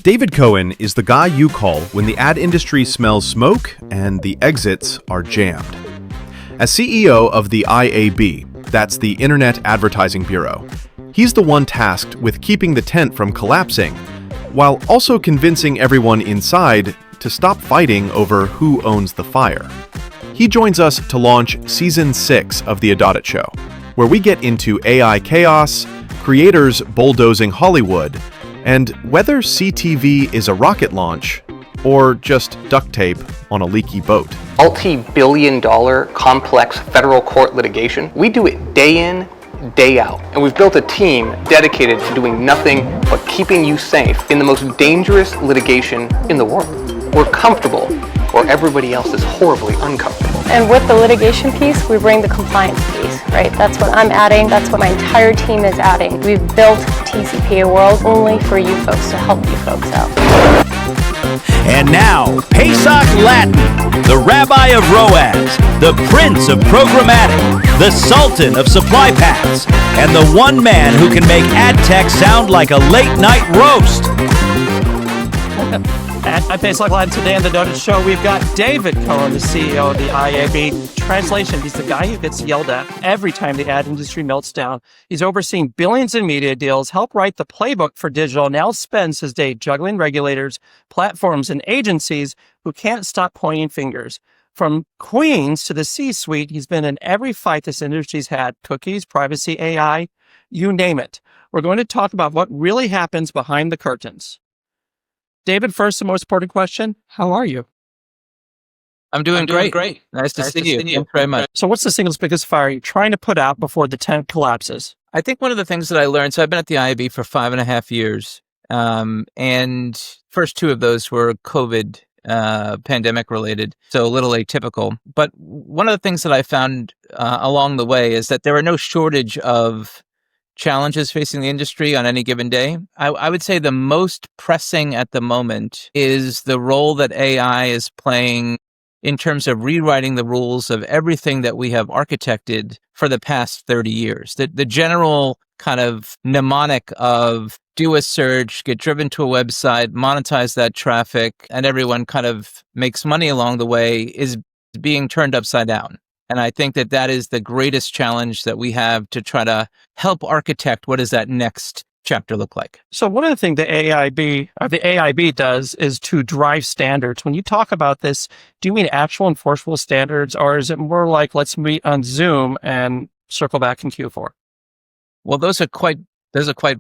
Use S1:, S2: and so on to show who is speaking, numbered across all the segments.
S1: David Cohen is the guy you call when the ad industry smells smoke and the exits are jammed. As CEO of the IAB, that's the Internet Advertising Bureau, he's the one tasked with keeping the tent from collapsing, while also convincing everyone inside to stop fighting over who owns the fire. He joins us to launch Season 6 of the ADOTAT show, where we get into AI chaos, creators bulldozing Hollywood, and whether CTV is a rocket launch or just duct tape on a leaky boat.
S2: Multi-billion-dollar complex federal court litigation. We do it day in, day out. And we've built a team dedicated to doing nothing but keeping you safe in the most dangerous litigation in the world. We're comfortable where everybody else is horribly uncomfortable.
S3: And with the litigation piece, we bring the compliance piece, right? That's what I'm adding. That's what my entire team is adding. We've built TCP, a world only for you folks to help you folks out.
S4: And now, Pesach Lattin, the rabbi of ROAS, the prince of programmatic, the sultan of supply paths, and the one man who can make Adtech sound like a late-night roast.
S5: At Pesach Lattin today on the ADOTAT show, we've got David Cohen, the CEO of the IAB. Translation, he's the guy who gets yelled at every time the ad industry melts down. He's overseeing billions in media deals, helped write the playbook for digital, now spends his day juggling regulators, platforms, and agencies who can't stop pointing fingers. From queens to the C-suite, he's been in every fight this industry's had: cookies, privacy, AI, you name it. We're going to talk about what really happens behind the curtains. David, first, the most important question, how are you?
S6: I'm doing great. Nice to see you. Thanks very much.
S5: So what's the single biggest fire you're trying to put out before the tent collapses?
S6: I think one of the things that I learned, so I've been at the IAB for 5.5 years, and first 2 of those were COVID pandemic related, so a little atypical. But one of the things that I found along the way is that there are no shortage of challenges facing the industry on any given day. I would say the most pressing at the moment is the role that AI is playing in terms of rewriting the rules of everything that we have architected for the past 30 years. The general kind of mnemonic of do a search, get driven to a website, monetize that traffic, and everyone kind of makes money along the way is being turned upside down. And I think that that is the greatest challenge that we have to try to help architect what does that next chapter look like.
S5: So one of the things the AIB does is to drive standards. When you talk about this, do you mean actual enforceable standards, or is it more like let's meet on Zoom and circle back in Q4?
S6: Well, those are quite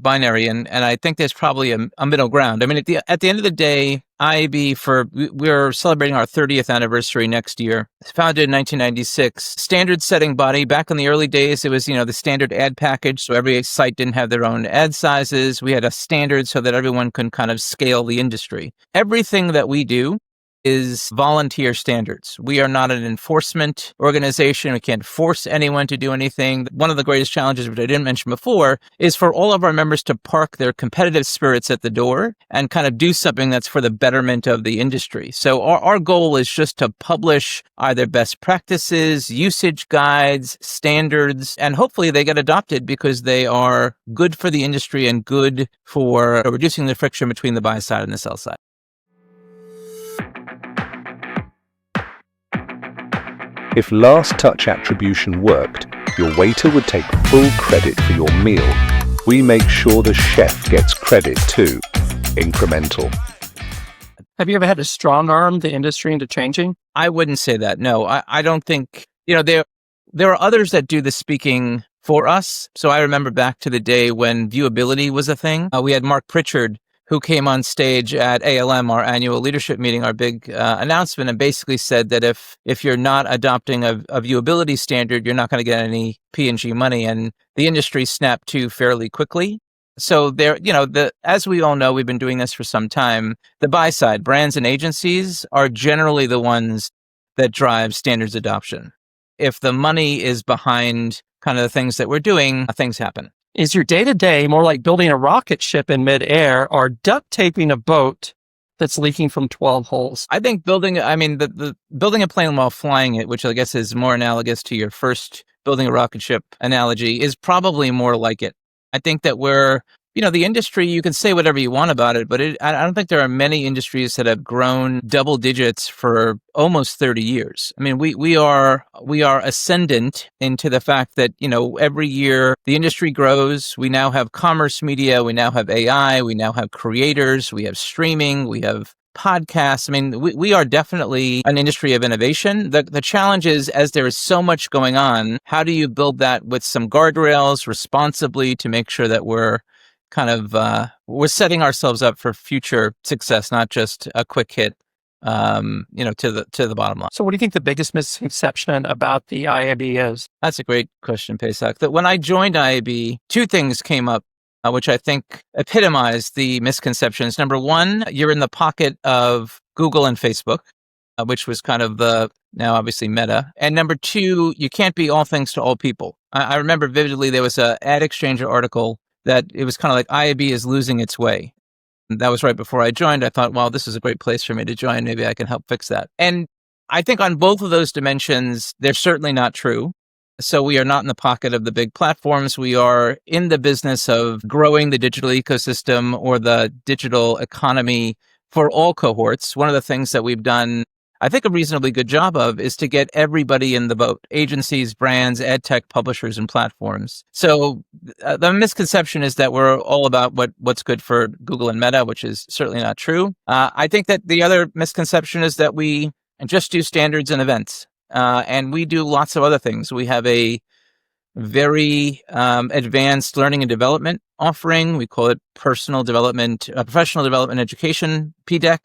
S6: binary, and I think there's probably a middle ground. I mean, at the end of the day, IAB, we're celebrating our 30th anniversary next year. It's founded in 1996. Standard setting body. Back in the early days, it was, the standard ad package. So every site didn't have their own ad sizes. We had a standard so that everyone can kind of scale the industry. Everything that we do is volunteer standards. We are not an enforcement organization. We can't force anyone to do anything. One of the greatest challenges, which I didn't mention before, is for all of our members to park their competitive spirits at the door and kind of do something that's for the betterment of the industry. So our goal is just to publish either best practices, usage guides, standards, and hopefully they get adopted because they are good for the industry and good for reducing the friction between the buy side and the sell side.
S7: If last touch attribution worked, your waiter would take full credit for your meal. We make sure the chef gets credit too. Incremental.
S5: Have you ever had to strong arm the industry into changing?
S6: I wouldn't say that. No, I don't think, there are others that do the speaking for us. So I remember back to the day when viewability was a thing. We had Mark Pritchard, who came on stage at ALM, our annual leadership meeting, our big announcement, and basically said that if you're not adopting a viewability standard, you're not going to get any P&G money. And the industry snapped to fairly quickly. So there, as we all know, we've been doing this for some time. The buy side, brands and agencies, are generally the ones that drive standards adoption. If the money is behind kind of the things that we're doing, things happen.
S5: Is your day-to-day more like building a rocket ship in midair or duct taping a boat that's leaking from 12 holes?
S6: I think building a plane while flying it, which I guess is more analogous to your first building a rocket ship analogy, is probably more like it. I think that we're The industry, you can say whatever you want about it, but I don't think there are many industries that have grown double digits for almost 30 years. I mean, we are ascendant into the fact that, every year the industry grows. We now have commerce media. We now have AI. We now have creators. We have streaming. We have podcasts. I mean, we are definitely an industry of innovation. The challenge is, as there is so much going on, how do you build that with some guardrails responsibly to make sure that we're setting ourselves up for future success, not just a quick hit, to the bottom line.
S5: So what do you think the biggest misconception about the IAB is?
S6: That's a great question, Pesach. That when I joined IAB, two things came up, which I think epitomize the misconceptions. Number one, you're in the pocket of Google and Facebook, which was kind of now obviously Meta. And number two, you can't be all things to all people. I remember vividly, there was an Ad Exchanger article that it was kind of like IAB is losing its way. And that was right before I joined. I thought, wow, this is a great place for me to join. Maybe I can help fix that. And I think on both of those dimensions, they're certainly not true. So we are not in the pocket of the big platforms. We are in the business of growing the digital ecosystem or the digital economy for all cohorts. One of the things that we've done, I think, a reasonably good job of is to get everybody in the boat: agencies, brands, Adtech, publishers, and platforms. So the misconception is that we're all about what's good for Google and Meta, which is certainly not true. I think that the other misconception is that we just do standards and events, and we do lots of other things. We have a very advanced learning and development offering. We call it professional development education, PDEC.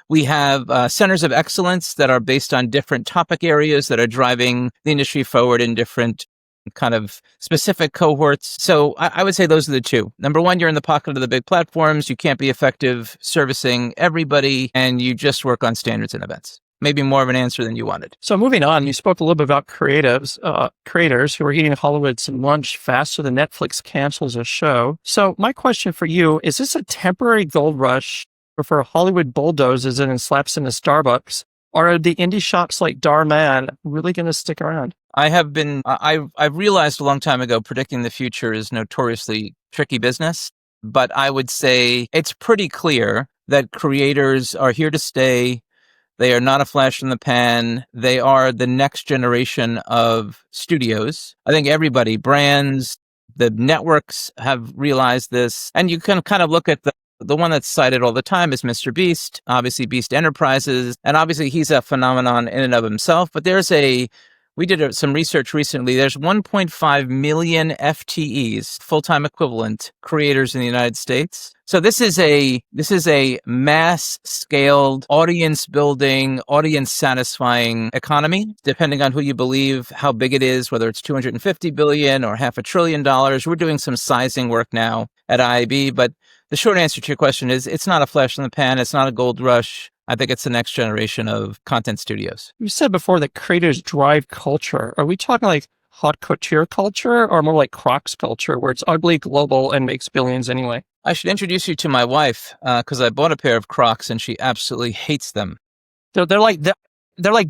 S6: We have centers of excellence that are based on different topic areas that are driving the industry forward in different kind of specific cohorts. So I would say those are the two. Number one, you're in the pocket of the big platforms. You can't be effective servicing everybody, and you just work on standards and events. Maybe more of an answer than you wanted.
S5: So moving on, you spoke a little bit about creators who are eating Hollywood's lunch faster than Netflix cancels a show. So my question for you, is this a temporary gold rush before Hollywood bulldozes it and slaps into Starbucks? Or are the indie shops like Darman really going to stick around?
S6: I've realized a long time ago, predicting the future is notoriously tricky business. But I would say it's pretty clear that creators are here to stay. They are not a flash in the pan. They are the next generation of studios. I think everybody, brands, the networks have realized this. And you can kind of look at the one that's cited all the time is Mr. Beast, obviously Beast Enterprises. And obviously he's a phenomenon in and of himself. But we did some research recently. There's 1.5 million FTEs, full-time equivalent creators in the United States. So this is a mass-scaled, audience-building, audience-satisfying economy. Depending on who you believe, how big it is, whether it's $250 billion or $500 billion. We're doing some sizing work now at IAB, but the short answer to your question is it's not a flash in the pan. It's not a gold rush. I think it's the next generation of content studios.
S5: You said before that creators drive culture. Are we talking like haute couture culture or more like Crocs culture where it's ugly, global, and makes billions anyway?
S6: I should introduce you to my wife because I bought a pair of Crocs and she absolutely hates them.
S5: So they're like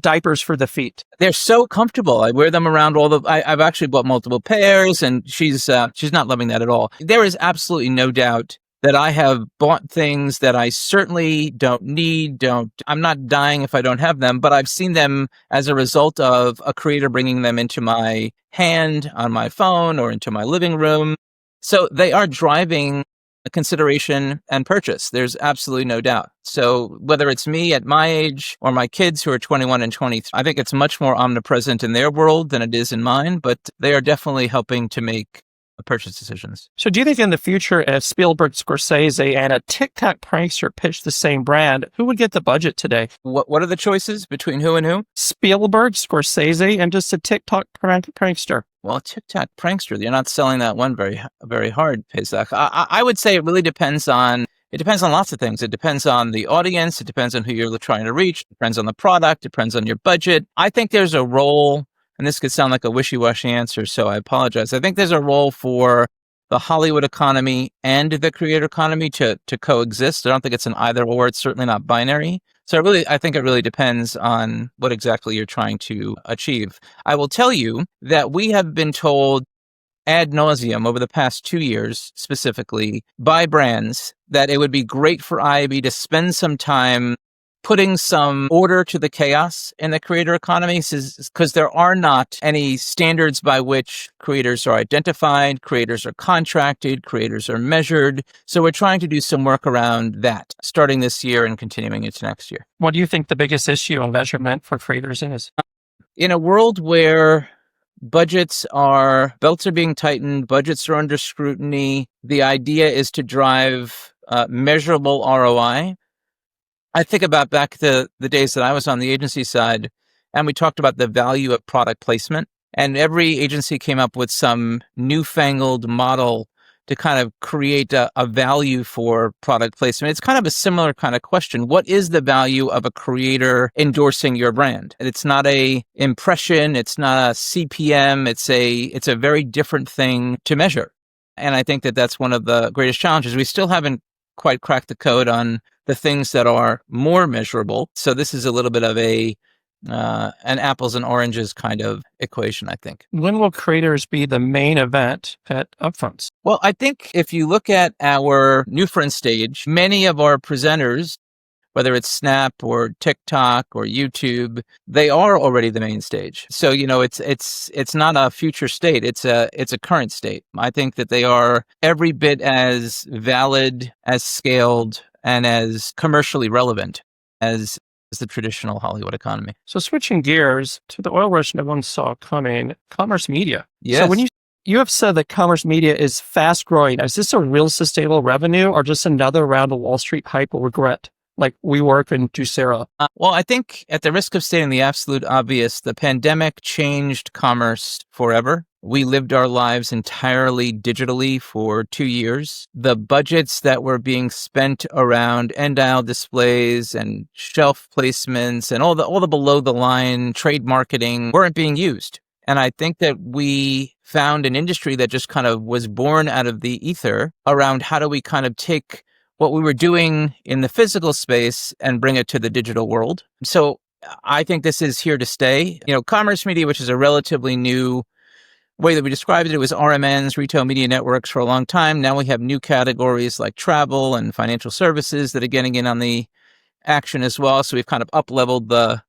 S5: diapers for the feet.
S6: They're so comfortable. I wear them around I've actually bought multiple pairs and she's not loving that at all. There is absolutely no doubt that I have bought things that I certainly don't need, I'm not dying if I don't have them, but I've seen them as a result of a creator bringing them into my hand on my phone or into my living room. So they are driving a consideration and purchase. There's absolutely no doubt. So whether it's me at my age or my kids who are 21 and 23, I think it's much more omnipresent in their world than it is in mine, but they are definitely helping to make purchase decisions.
S5: So do you think in the future, if Spielberg, Scorsese, and a TikTok prankster pitched the same brand, who would get the budget today?
S6: What are the choices between who and who?
S5: Spielberg, Scorsese, and just a TikTok prankster.
S6: Well, a TikTok prankster, you're not selling that one very, very hard, Pesach. I would say it really depends on lots of things. It depends on the audience. It depends on who you're trying to reach. It depends on the product. It depends on your budget. I think there's a role, and this could sound like a wishy-washy answer, so I apologize. I think there's a role for the Hollywood economy and the creator economy to coexist. I don't think it's an either or. It's certainly not binary. So I think it really depends on what exactly you're trying to achieve. I will tell you that we have been told ad nauseum over the past 2 years, specifically by brands, that it would be great for IAB to spend some time putting some order to the chaos in the creator economy, because there are not any standards by which creators are identified, creators are contracted, creators are measured. So we're trying to do some work around that, starting this year and continuing into next year.
S5: What do you think the biggest issue on measurement for creators is?
S6: In a world where belts are being tightened, budgets are under scrutiny, the idea is to drive measurable ROI. I think about back to the days that I was on the agency side, and we talked about the value of product placement. And every agency came up with some newfangled model to kind of create a value for product placement. It's kind of a similar kind of question. What is the value of a creator endorsing your brand? And it's not a impression. It's not a CPM. It's a very different thing to measure. And I think that that's one of the greatest challenges. We still haven't quite cracked the code on the things that are more measurable. So this is a little bit of an apples and oranges kind of equation, I think.
S5: When will creators be the main event at upfronts?
S6: Well, I think if you look at our new front stage, many of our presenters, whether it's Snap or TikTok or YouTube, they are already the main stage. So, it's not a future state. It's a current state. I think that they are every bit as valid, as scaled, and as commercially relevant as the traditional Hollywood economy.
S5: So switching gears to the oil rush no one saw coming, commerce media.
S6: Yes.
S5: So when you have said that commerce media is fast growing, is this a real sustainable revenue or just another round of Wall Street hype or regret? Like WeWork and Juicera?
S6: Well, I think at the risk of stating the absolute obvious, the pandemic changed commerce forever. We lived our lives entirely digitally for 2 years. The budgets that were being spent around end aisle displays and shelf placements and all the below the line trade marketing weren't being used. And I think that we found an industry that just kind of was born out of the ether around how do we kind of take what we were doing in the physical space and bring it to the digital world. So I think this is here to stay. Commerce media, which is a relatively new way that we described it, was RMNs, retail media networks, for a long time. Now we have new categories like travel and financial services that are getting in on the action as well. So we've kind of up-leveled the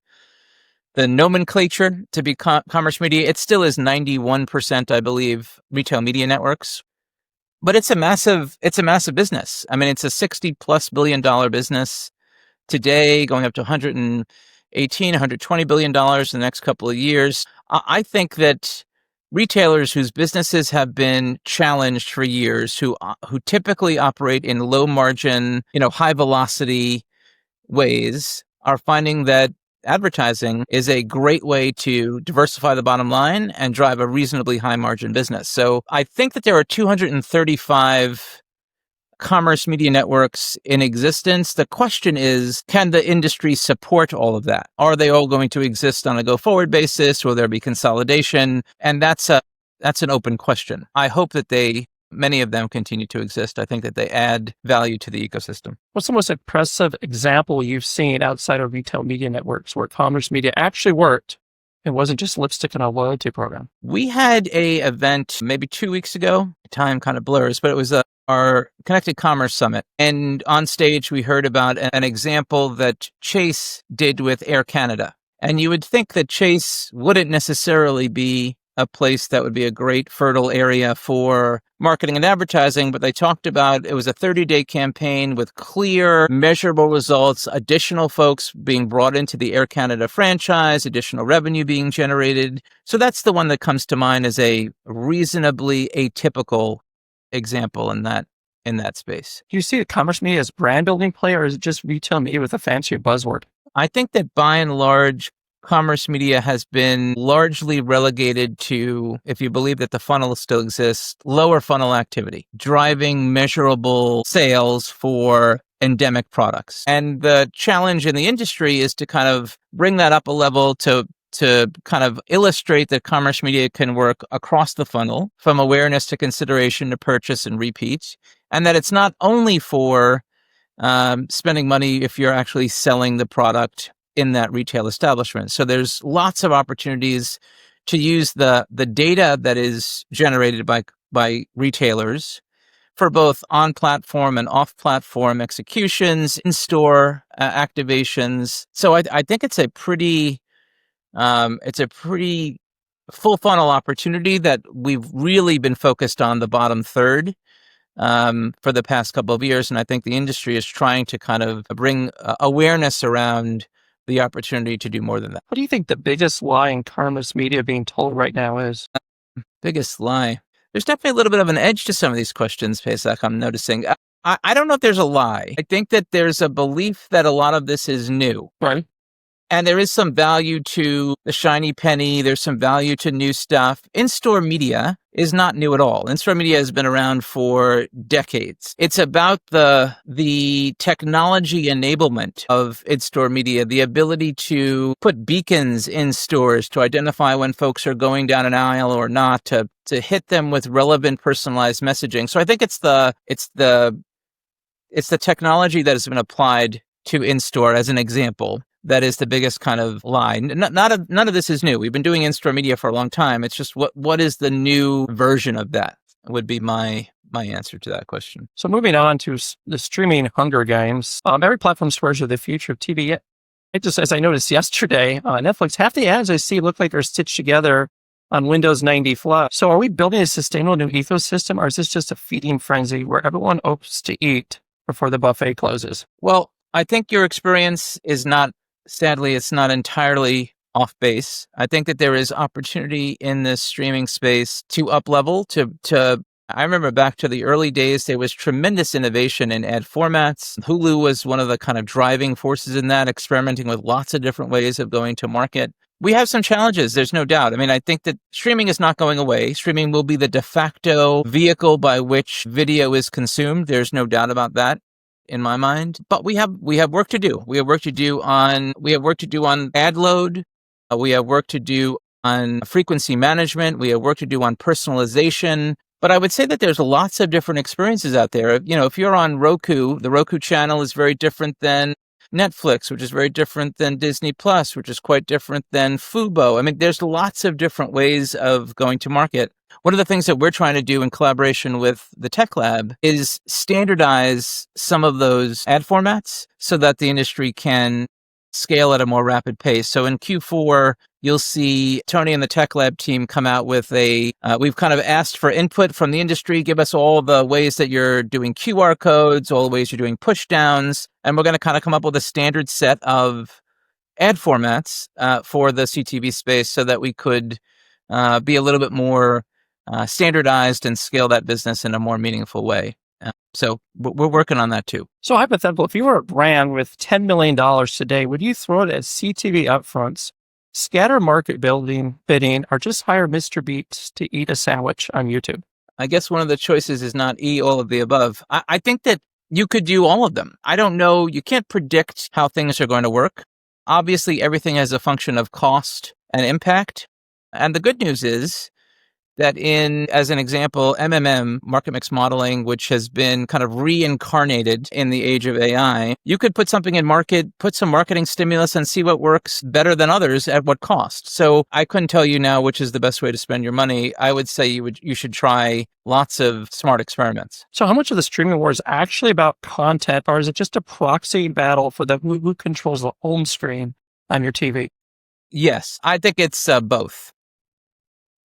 S6: nomenclature to be commerce media. It still is 91%, I believe, retail media networks. But it's a massive business. I mean, it's a $60+ billion business today, going up to $118, $120 billion in the next couple of years. I think that retailers whose businesses have been challenged for years, who typically operate in low margin, high velocity ways, are finding that advertising is a great way to diversify the bottom line and drive a reasonably high margin business. So I think that there are 235 commerce media networks in existence. The question is, can the industry support all of that? Are they all going to exist on a go-forward basis? Will there be consolidation? And that's an open question. I hope that many of them continue to exist. I think that they add value to the ecosystem.
S5: What's the most impressive example you've seen outside of retail media networks where commerce media actually worked? It wasn't just lipstick in a loyalty program.
S6: We had a event maybe 2 weeks ago. Time kind of blurs, but it was our Connected Commerce Summit. And on stage, we heard about an example that Chase did with Air Canada. And you would think that Chase wouldn't necessarily be a place that would be a great fertile area for marketing and advertising, but they talked about it was a 30-day campaign with clear, measurable results, additional folks being brought into the Air Canada franchise, additional revenue being generated. So that's the one that comes to mind as a reasonably atypical example in that space.
S5: Do you see the commerce media as brand building play, or is it just retail media with a fancier buzzword?
S6: I think that by and large, commerce media has been largely relegated to, if you believe that the funnel still exists, lower funnel activity, driving measurable sales for endemic products. And the challenge in the industry is to kind of bring that up a level to kind of illustrate that commerce media can work across the funnel, from awareness to consideration to purchase and repeat, and that it's not only for spending money if you're actually selling the product in that retail establishment. So there's lots of opportunities to use the data that is generated by retailers for both on-platform and off-platform executions, in-store activations. So I think it's a pretty full funnel opportunity that we've really been focused on the bottom third for the past couple of years. And I think the industry is trying to kind of bring awareness around the opportunity to do more than that.
S5: What do you think the biggest lie in commerce media being told right now is?
S6: Biggest lie. There's definitely a little bit of an edge to some of these questions, Pesach, I'm noticing. I don't know if there's a lie. I think that there's a belief that a lot of this is new.
S5: Right.
S6: And there is some value to the shiny penny. There's some value to new stuff. In-store media is not new at all. In-store media has been around for decades. It's about the technology enablement of in-store media, the ability to put beacons in stores to identify when folks are going down an aisle or not, to hit them with relevant personalized messaging. So I think it's the technology that has been applied to in-store as an example. That is the biggest kind of lie. None of this is new. We've been doing in-store media for a long time. It's just what is the new version of that would be my answer to that question.
S5: So moving on to the streaming Hunger Games, every platform swears to the future of TV. It just, as I noticed yesterday, Netflix, half the ads I see look like they're stitched together on Windows 90 Flash. So are we building a sustainable new ecosystem, or is this just a feeding frenzy where everyone opts to eat before the buffet closes?
S6: Well, I think your experience is not, sadly, it's not entirely off base. I think that there is opportunity in this streaming space to up-level, to I remember back to the early days, there was tremendous innovation in ad formats. Hulu was one of the kind of driving forces in that, experimenting with lots of different ways of going to market. We have some challenges, there's no doubt. I mean, I think that streaming is not going away. Streaming will be the de facto vehicle by which video is consumed. There's no doubt about that in my mind. But we have work to do. We have work to do on ad load. We have work to do on frequency management. We have work to do on personalization. But I would say that there's lots of different experiences out there. You know, if you're on Roku, the Roku channel is very different than Netflix, which is very different than Disney Plus, which is quite different than Fubo. I mean, there's lots of different ways of going to market. One of the things that we're trying to do in collaboration with the Tech Lab is standardize some of those ad formats so that the industry can scale at a more rapid pace. So in Q4, you'll see Tony and the Tech Lab team come out with we've kind of asked for input from the industry, give us all the ways that you're doing QR codes, all the ways you're doing push downs, and we're going to kind of come up with a standard set of ad formats for the CTV space so that we could be a little bit more standardized and scale that business in a more meaningful way. So we're working on that too.
S5: So hypothetical, if you were a brand with $10 million today, would you throw it at CTV upfronts, scatter market bidding, or just hire Mr. Beast to eat a sandwich on YouTube?
S6: I guess one of the choices is not all of the above. I think that you could do all of them. I don't know. You can't predict how things are going to work. Obviously, everything has a function of cost and impact. And the good news is that as an example, market mix modeling, which has been kind of reincarnated in the age of AI, you could put something in market, put some marketing stimulus and see what works better than others at what cost. So I couldn't tell you now which is the best way to spend your money. I would say you should try lots of smart experiments.
S5: So how much of the streaming war is actually about content, or is it just a proxy battle for who controls the home screen on your TV?
S6: Yes, I think it's both.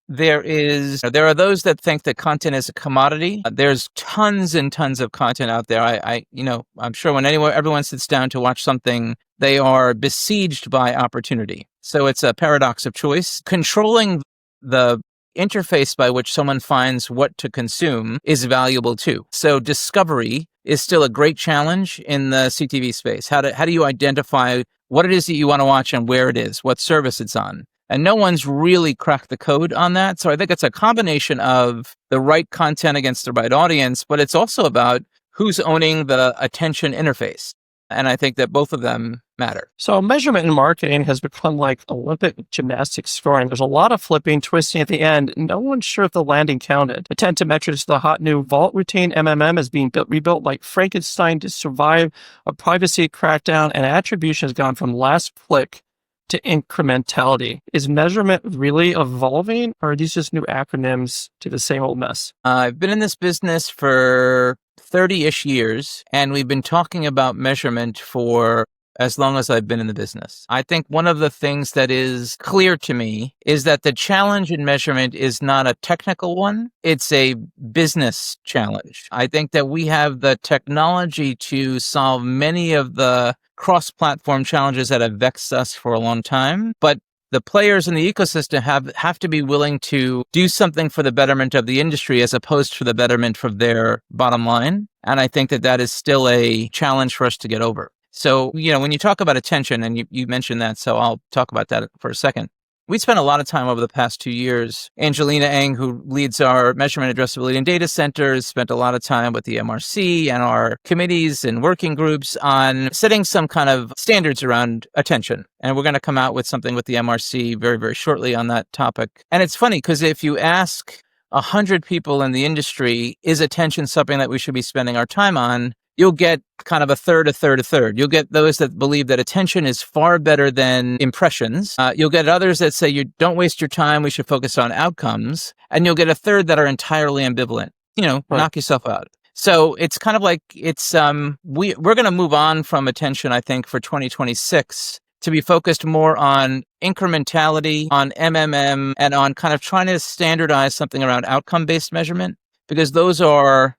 S6: There are those that think that content is a commodity. There's tons and tons of content out there. I'm sure when everyone sits down to watch something, they are besieged by opportunity. So it's a paradox of choice. Controlling the interface by which someone finds what to consume is valuable too. So discovery is still a great challenge in the CTV space. How do you identify what it is that you want to watch and where it is, what service it's on? And no one's really cracked the code on that. So I think it's a combination of the right content against the right audience, but it's also about who's owning the attention interface. And I think that both of them matter.
S5: So measurement in marketing has become like Olympic gymnastics scoring. There's a lot of flipping, twisting at the end. No one's sure if the landing counted. Attentive metrics, the hot new vault routine is being rebuilt like Frankenstein to survive a privacy crackdown, and attribution has gone from last click to incrementality. Is measurement really evolving, or are these just new acronyms to the same old mess?
S6: I've been in this business for 30-ish years, and we've been talking about measurement for as long as I've been in the business. I think one of the things that is clear to me is that the challenge in measurement is not a technical one. It's a business challenge. I think that we have the technology to solve many of the cross-platform challenges that have vexed us for a long time, but the players in the ecosystem have to be willing to do something for the betterment of the industry as opposed to the betterment of their bottom line. And I think that that is still a challenge for us to get over. So, when you talk about attention, and you mentioned that, so I'll talk about that for a second. We spent a lot of time over the past 2 years. Angelina Eng, who leads our measurement, addressability, and data centers, spent a lot of time with the MRC and our committees and working groups on setting some kind of standards around attention. And we're going to come out with something with the MRC very, very shortly on that topic. And it's funny because if you ask 100 people in the industry, is attention something that we should be spending our time on? You'll get kind of a third. You'll get those that believe that attention is far better than impressions. You'll get others that say you don't waste your time, we should focus on outcomes. And you'll get a third that are entirely ambivalent. Knock yourself out. So it's kind of like we're going to move on from attention, I think, for 2026 to be focused more on incrementality, on MMM, and on kind of trying to standardize something around outcome-based measurement, because those are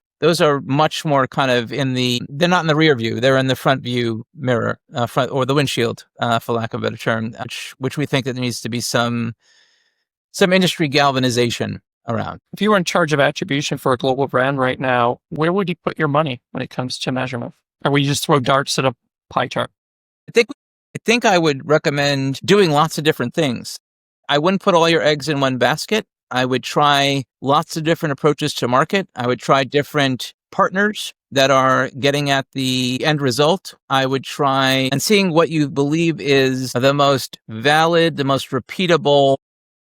S6: much more kind of they're not in the rear view, they're in the front view mirror, or the windshield, for lack of a better term, which we think that there needs to be some industry galvanization around.
S5: If you were in charge of attribution for a global brand right now, where would you put your money when it comes to measurement? Or would you just throw darts at a pie chart?
S6: I think I would recommend doing lots of different things. I wouldn't put all your eggs in one basket. I would try lots of different approaches to market. I would try different partners that are getting at the end result. I would try and seeing what you believe is the most valid, the most repeatable,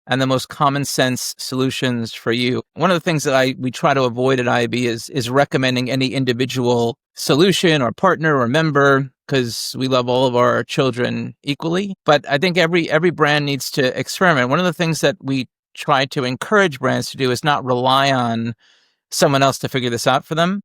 S6: and the most common sense solutions for you. One of the things that we try to avoid at IAB is recommending any individual solution or partner or member, because we love all of our children equally. But I think every brand needs to experiment. One of the things that we try to encourage brands to do is not rely on someone else to figure this out for them.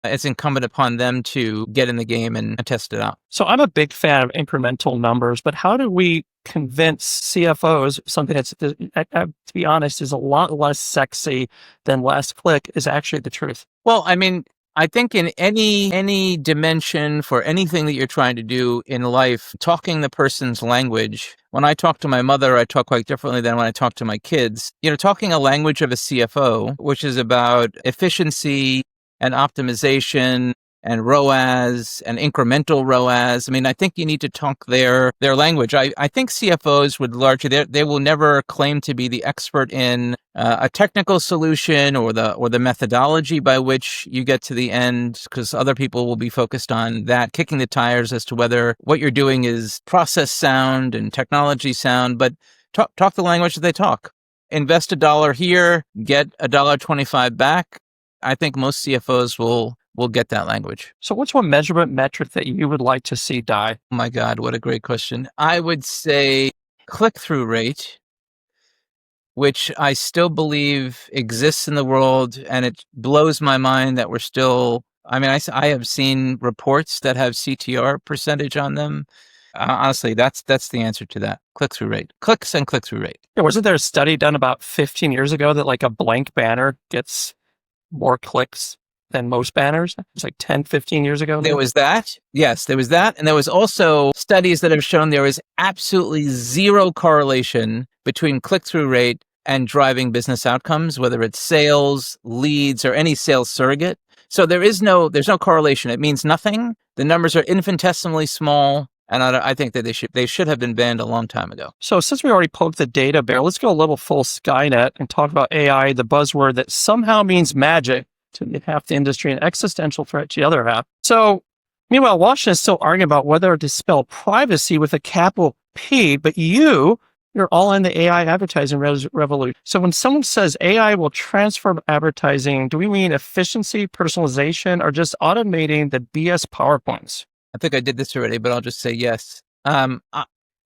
S6: It's incumbent upon them to get in the game and test it out.
S5: So I'm a big fan of incremental numbers, but how do we convince CFOs something that's, to be honest, is a lot less sexy than last click is actually the truth?
S6: Well, I mean, I think in any dimension for anything that you're trying to do in life, talking the person's language. When I talk to my mother, I talk quite differently than when I talk to my kids. Talking a language of a CFO, which is about efficiency and optimization and ROAS and incremental ROAS. I mean, I think you need to talk their language. I think CFOs would largely, they will never claim to be the expert in a technical solution or the methodology by which you get to the end, because other people will be focused on that, kicking the tires as to whether what you're doing is process sound and technology sound, but talk the language that they talk. Invest $1 here, get $1.25 back. I think most CFOs will get that language.
S5: So what's one measurement metric that you would like to see die?
S6: Oh my God, what a great question. I would say click-through rate, which I still believe exists in the world, and it blows my mind that we're still, I have seen reports that have CTR percentage on them. Honestly, that's the answer to that. Click-through rate. Clicks and click-through rate.
S5: Yeah, wasn't there a study done about 15 years ago that like a blank banner gets more clicks than most banners? It's like 10, 15 years ago.
S6: There was that. Yes, there was that. And there was also studies that have shown there is absolutely zero correlation between click-through rate and driving business outcomes, whether it's sales, leads, or any sales surrogate. So there's no correlation. It means nothing. The numbers are infinitesimally small. And I think that they should have been banned a long time ago.
S5: So since we already poked the data bear, let's go a little full Skynet and talk about AI, the buzzword that somehow means magic to half the industry and existential threat to the other half. So meanwhile, Washington is still arguing about whether to spell privacy with a capital P, but you're all in the AI advertising revolution. So when someone says AI will transform advertising, do we mean efficiency, personalization, or just automating the BS PowerPoints?
S6: I think I did this already, but I'll just say yes.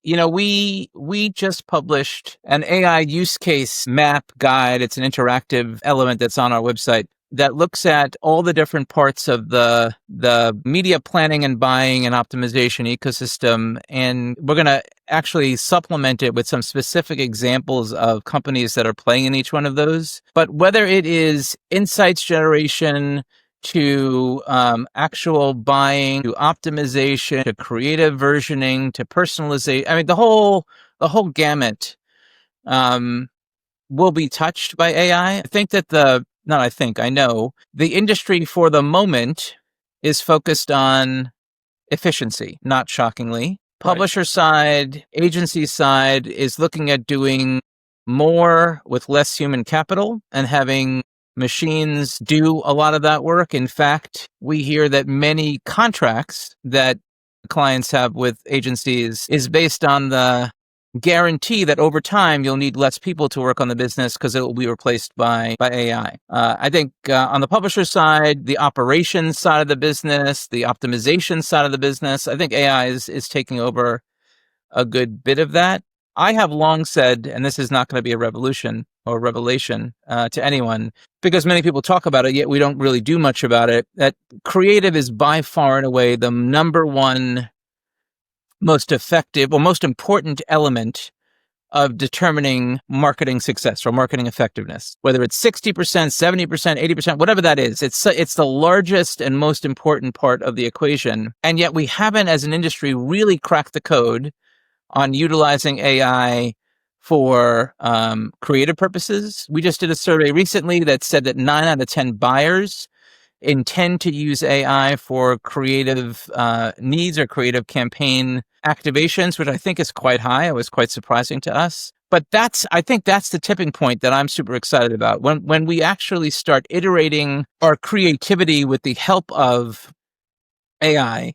S6: we just published an AI use case map guide. It's an interactive element that's on our website that looks at all the different parts of the media planning and buying and optimization ecosystem. And we're going to actually supplement it with some specific examples of companies that are playing in each one of those. But whether it is insights generation, to actual buying, to optimization, to creative versioning, to personalization. I mean, the whole gamut will be touched by AI. I know the industry for the moment is focused on efficiency, not shockingly. Publisher side, agency side is looking at doing more with less human capital and having machines do a lot of that work. In fact, we hear that many contracts that clients have with agencies is based on the guarantee that over time you'll need less people to work on the business because it will be replaced by AI. I think on the publisher side, the operations side of the business, the optimization side of the business, I think AI is taking over a good bit of that. I have long said, and this is not going to be a revolution or revelation to anyone, because many people talk about it, yet we don't really do much about it, that creative is by far and away the number one most effective or most important element of determining marketing success or marketing effectiveness. Whether it's 60%, 70%, 80%, whatever that is, it's the largest and most important part of the equation. And yet we haven't, as an industry, really cracked the code on utilizing AI for creative purposes. We just did a survey recently that said that 9 out of 10 buyers intend to use AI for creative needs or creative campaign activations, which I think is quite high. It was quite surprising to us. But I think that's the tipping point that I'm super excited about. When we actually start iterating our creativity with the help of AI,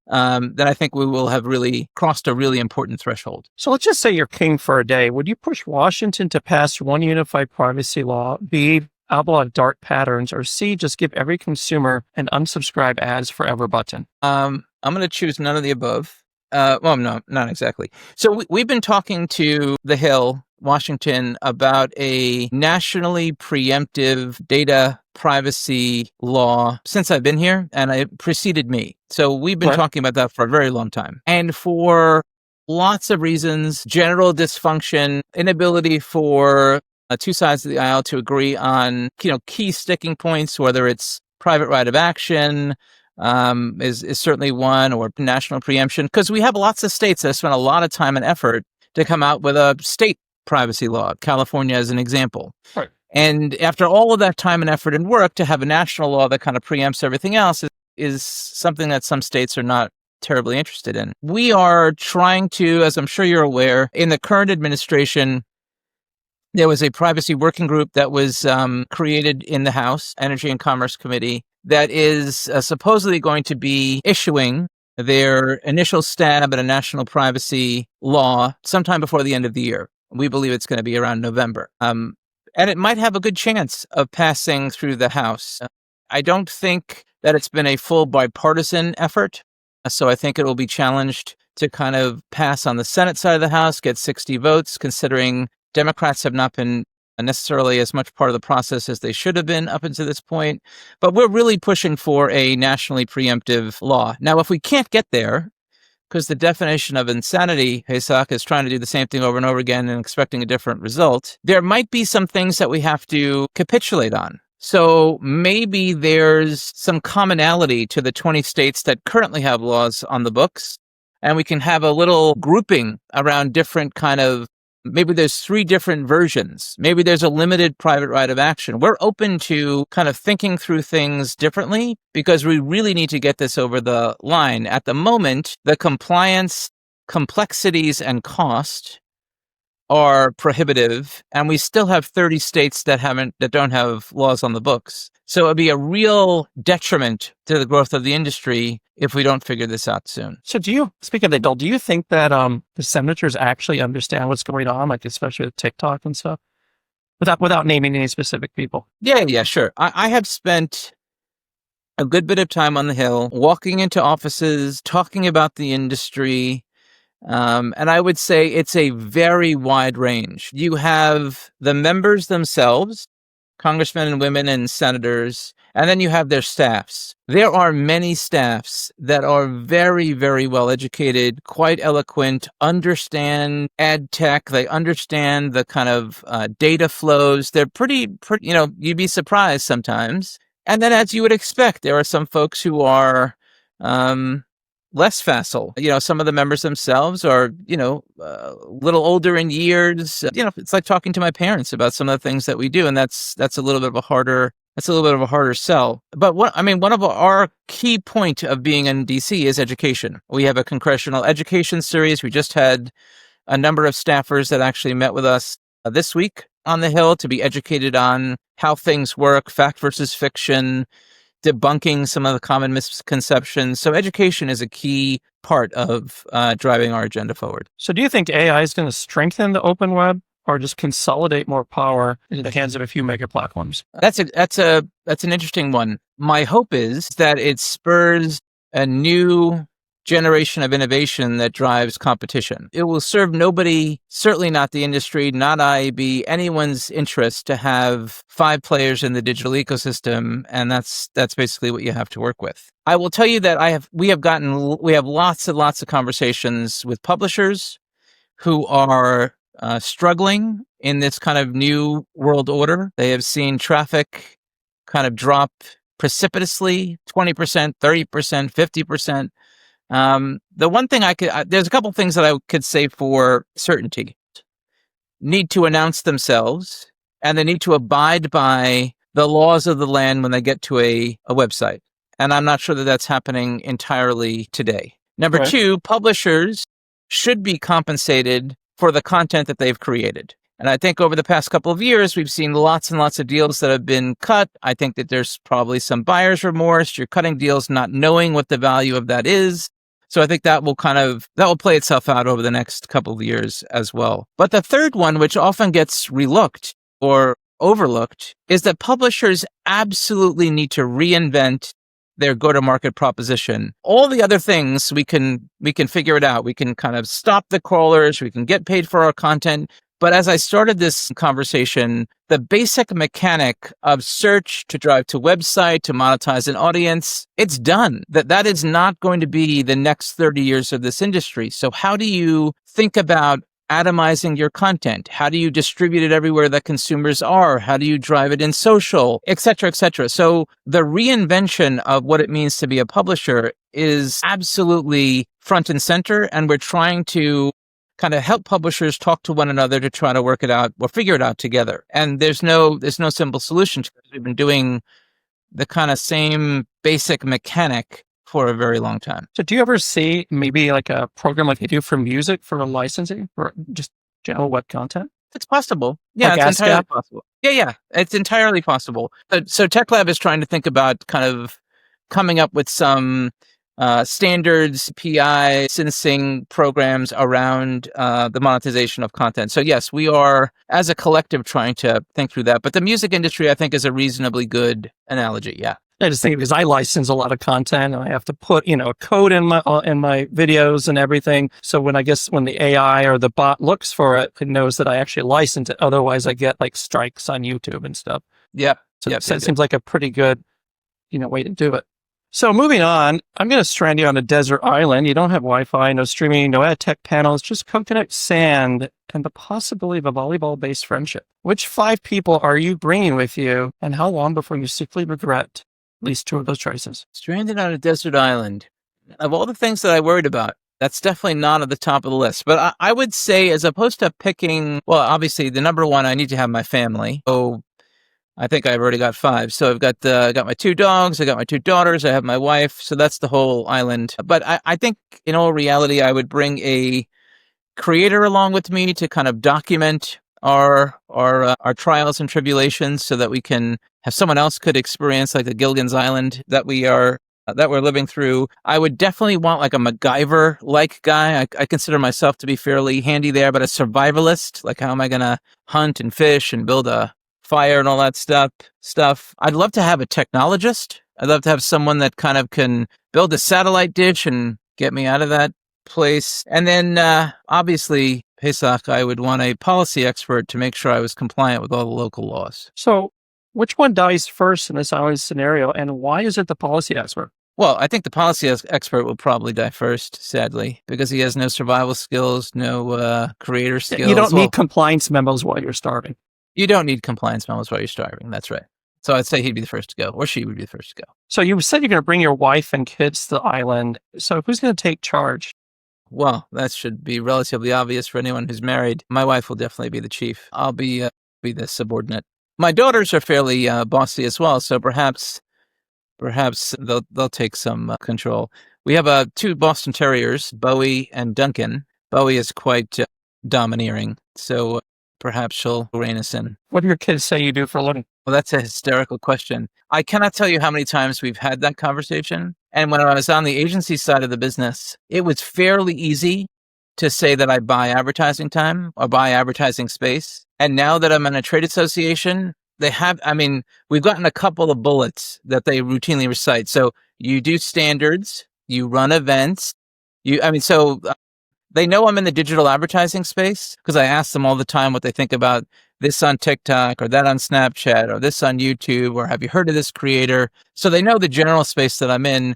S6: then I think we will have really crossed a really important threshold.
S5: So let's just say you're king for a day. Would you push Washington to pass one unified privacy law, B, outlaw dark patterns, or C, just give every consumer an unsubscribe ads forever button?
S6: I'm going to choose none of the above. Well, no, not exactly. So we've been talking to the Hill, Washington, about a nationally preemptive data privacy law since I've been here, and it preceded me. So we've been talking about that for a very long time. And for lots of reasons, general dysfunction, inability for two sides of the aisle to agree on, key sticking points, whether it's private right of action, is certainly one, or national preemption, because we have lots of states that have spent a lot of time and effort to come out with a state privacy law, California as an example.
S5: Right.
S6: And after all of that time and effort and work, to have a national law that kind of preempts everything else is something that some states are not terribly interested in. We are trying to, as I'm sure you're aware, in the current administration, there was a privacy working group that was created in the House Energy and Commerce Committee that is supposedly going to be issuing their initial stab at a national privacy law sometime before the end of the year. We believe it's going to be around November. And it might have a good chance of passing through the House. I don't think that it's been a full bipartisan effort, so I think it will be challenged to kind of pass on the Senate side of the House, get 60 votes, considering Democrats have not been necessarily as much part of the process as they should have been up until this point. But we're really pushing for a nationally preemptive law. Now, if we can't get there, because the definition of insanity, Pesach, is trying to do the same thing over and over again and expecting a different result, there might be some things that we have to capitulate on. So maybe there's some commonality to the 20 states that currently have laws on the books, and we can have a little grouping around different kind of, maybe there's 3 different versions. Maybe there's a limited private right of action. We're open to kind of thinking through things differently because we really need to get this over the line. At the moment, the compliance complexities and cost are prohibitive, and we still have 30 states that don't have laws on the books. So it would be a real detriment to the growth of the industry if we don't figure this out soon.
S5: So speaking of the bill, do you think that the senators actually understand what's going on, like especially with TikTok and stuff, without naming any specific people?
S6: Yeah, sure. I have spent a good bit of time on the Hill, walking into offices, talking about the industry, And I would say it's a very wide range. You have the members themselves, congressmen and women and senators, and then you have their staffs. There are many staffs that are very, very well educated, quite eloquent, understand Adtech. They understand the kind of data flows. They're pretty, you'd be surprised sometimes. And then, as you would expect, there are some folks who are less facile. Some of the members themselves are, a little older in years. It's like talking to my parents about some of the things that we do, and that's a little bit of a harder sell. But one of our key point of being in DC is education. We have a congressional education series. We just had a number of staffers that actually met with us this week on the Hill to be educated on how things work, fact versus fiction, debunking some of the common misconceptions. So education is a key part of driving our agenda forward.
S5: So do you think AI is going to strengthen the open web or just consolidate more power into the hands of a few mega platforms?
S6: That's an interesting one. My hope is that it spurs a new generation of innovation that drives competition. It will serve nobody, certainly not the industry, not IAB, anyone's interest to have 5 players in the digital ecosystem, and that's basically what you have to work with. I will tell you that we have lots and lots of conversations with publishers who are struggling in this kind of new world order. They have seen traffic kind of drop precipitously, 20%, 30%, 50%. The one thing there's a couple things that I could say for certainty. Need to announce themselves, and they need to abide by the laws of the land when they get to a website. And I'm not sure that that's happening entirely today. Number
S5: Right.
S6: 2, publishers should be compensated for the content that they've created. And I think over the past couple of years, we've seen lots and lots of deals that have been cut. I think that there's probably some buyer's remorse. You're cutting deals not knowing what the value of that is. So I think that will play itself out over the next couple of years as well. But the third one, which often gets relooked or overlooked, is that publishers absolutely need to reinvent their go-to-market proposition. All the other things, we can figure it out. We can kind of stop the crawlers. We can get paid for our content. But as I started this conversation, the basic mechanic of search to drive to website, to monetize an audience, it's done. That is not going to be the next 30 years of this industry. So how do you think about atomizing your content? How do you distribute it everywhere that consumers are? How do you drive it in social, et cetera, et cetera? So the reinvention of what it means to be a publisher is absolutely front and center. And we're trying to kind of help publishers talk to one another to try to work it out or figure it out together. And there's no simple solution to it. We've been doing the kind of same basic mechanic for a very long time.
S5: So do you ever see maybe like a program like they do for music for licensing or just general web content?
S6: It's possible. Yeah,
S5: Like
S6: it's entirely
S5: ASCAP?
S6: possible. Yeah, it's entirely possible. So Tech Lab is trying to think about kind of coming up with some standards, PI, licensing programs around the monetization of content. So yes, we are, as a collective, trying to think through that. But the music industry, I think, is a reasonably good analogy. Yeah.
S5: I just think because I license a lot of content and I have to put, a code in my videos and everything. So when the AI or the bot looks for it, it knows that I actually licensed it. Otherwise I get like strikes on YouTube and stuff.
S6: Yeah.
S5: So it seems like a pretty good, way to do it. So moving on, I'm going to strand you on a desert island. You don't have Wi-Fi, no streaming, no Adtech panels, just coconut sand and the possibility of a volleyball-based friendship. Which 5 people are you bringing with you and how long before you secretly regret at least 2 of those choices?
S6: Stranded on a desert island. Of all the things that I worried about, that's definitely not at the top of the list. But I would say, as opposed to picking, well, obviously the number one, I need to have my family. So I think I've already got 5. So I've got my 2 dogs, I got my 2 daughters, I have my wife. So that's the whole island. But I think in all reality, I would bring a creator along with me to kind of document our trials and tribulations, so that we can have someone else could experience like the Gilligan's Island that we're living through. I would definitely want like a MacGyver-like guy. I consider myself to be fairly handy there, but a survivalist. Like, how am I going to hunt and fish and build a fire and all that stuff? I'd love to have a technologist. I'd love to have someone that kind of can build a satellite dish and get me out of that place. And then obviously, Pesach, I would want a policy expert to make sure I was compliant with all the local laws.
S5: So which one dies first in this always scenario, and why is it the policy expert?
S6: Well, I think the policy expert will probably die first, sadly, because he has no survival skills, no creator skills.
S5: You don't need compliance memos while you're starving.
S6: You don't need compliance memos while you're starving. That's right. So I'd say he'd be the first to go, or she would be the first to go.
S5: So you said you're going to bring your wife and kids to the island. So who's going to take charge?
S6: Well, that should be relatively obvious for anyone who's married. My wife will definitely be the chief. I'll be the subordinate. My daughters are fairly bossy as well, so perhaps they'll take some control. We have 2 Boston Terriers, Bowie and Duncan. Bowie is quite domineering, so perhaps she'll rein us in.
S5: What do your kids say you do for a living?
S6: Well, that's a hysterical question. I cannot tell you how many times we've had that conversation. And when I was on the agency side of the business, it was fairly easy to say that I buy advertising time or buy advertising space. And now that I'm in a trade association, we've gotten a couple of bullets that they routinely recite. So you do standards, you run events, they know I'm in the digital advertising space because I ask them all the time what they think about this on TikTok or that on Snapchat or this on YouTube, or have you heard of this creator? So they know the general space that I'm in,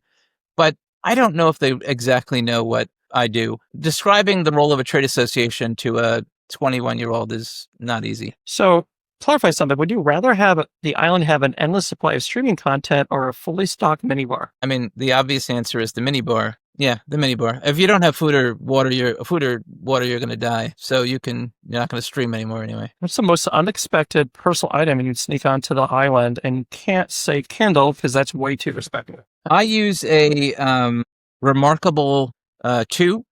S6: but I don't know if they exactly know what I do. Describing the role of a trade association to a 21-year-old is not easy.
S5: So clarify something. Would you rather have the island have an endless supply of streaming content or a fully stocked minibar?
S6: I mean, the obvious answer is the minibar. Yeah, the minibar. If you don't have food or water, you're going to die. So you're not going to stream anymore anyway.
S5: What's the most unexpected personal item you'd sneak onto the island, and you can't say Kindle because that's way too respectable?
S6: I use a Remarkable 2,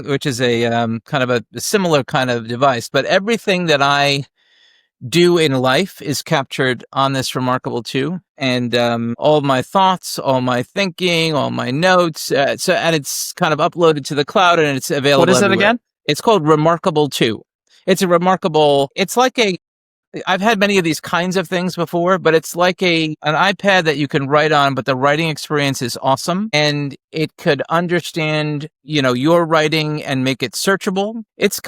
S6: which is a kind of a similar kind of device, but everything that I do in life is captured on this Remarkable 2, and all my thoughts, all my thinking, all my notes. And it's kind of uploaded to the cloud, and it's available.
S5: What is
S6: everywhere.
S5: it again?
S6: It's called Remarkable 2. It's like I've had many of these kinds of things before, but it's like an iPad that you can write on, but the writing experience is awesome. And it could understand, your writing and make it searchable. It's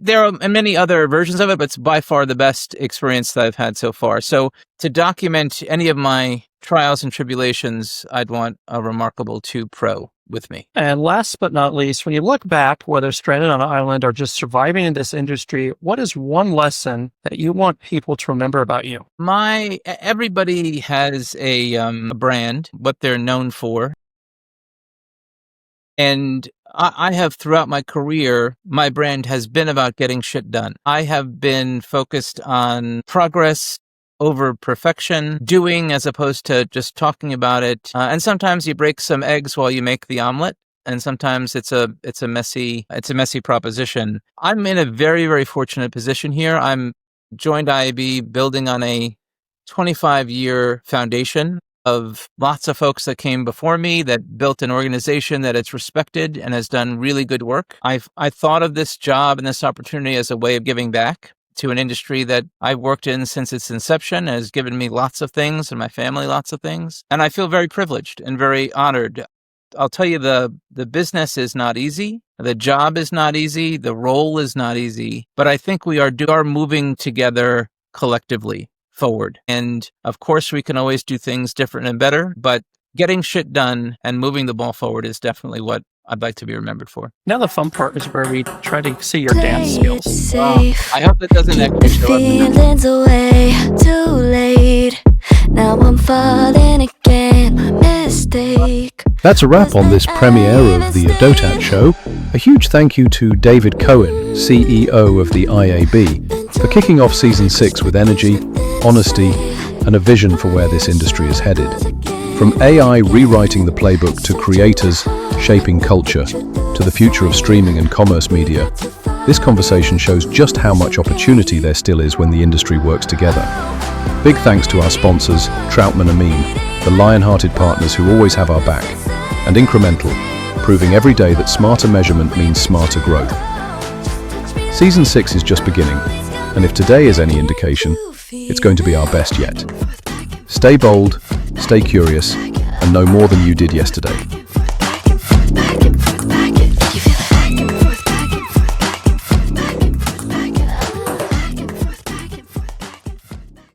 S6: there are many other versions of it, but it's by far the best experience that I've had so far. So to document any of my trials and tribulations, I'd want a Remarkable 2 Pro with me.
S5: And last but not least, when you look back, whether stranded on an island or just surviving in this industry, what is one lesson that you want people to remember about you?
S6: Everybody has a brand, what they're known for. And I have, throughout my career, my brand has been about getting shit done. I have been focused on progress over perfection, doing as opposed to just talking about it. And sometimes you break some eggs while you make the omelet, and sometimes it's a messy proposition. I'm in a very, very fortunate position here. I'm joined IAB building on a 25-year foundation of lots of folks that came before me that built an organization that it's respected and has done really good work. I thought of this job and this opportunity as a way of giving back to an industry that I've worked in since its inception and has given me lots of things and my family lots of things. And I feel very privileged and very honored. I'll tell you, the business is not easy. The job is not easy. The role is not easy. But I think we are moving together collectively forward. And of course, we can always do things different and better, but getting shit done and moving the ball forward is definitely what I'd like to be remembered for.
S5: Now the fun part is where we try to see your dance skills.
S6: I hope that doesn't actually show up.
S8: Feelings away, too late. Now I'm falling again, my mistake.
S7: That's a wrap on this premiere of the ADOTAT show. A huge thank you to David Cohen, CEO of the IAB, for kicking off Season 6 with energy, honesty, and a vision for where this industry is headed. From AI rewriting the playbook to creators shaping culture to the future of streaming and commerce media, this conversation shows just how much opportunity there still is when the industry works together. Big thanks to our sponsors, Troutman Amin, the lion-hearted partners who always have our back, and Incremental, proving every day that smarter measurement means smarter growth. Season 6 is just beginning, and if today is any indication, it's going to be our best yet. Stay bold, stay curious, and know more than you did yesterday.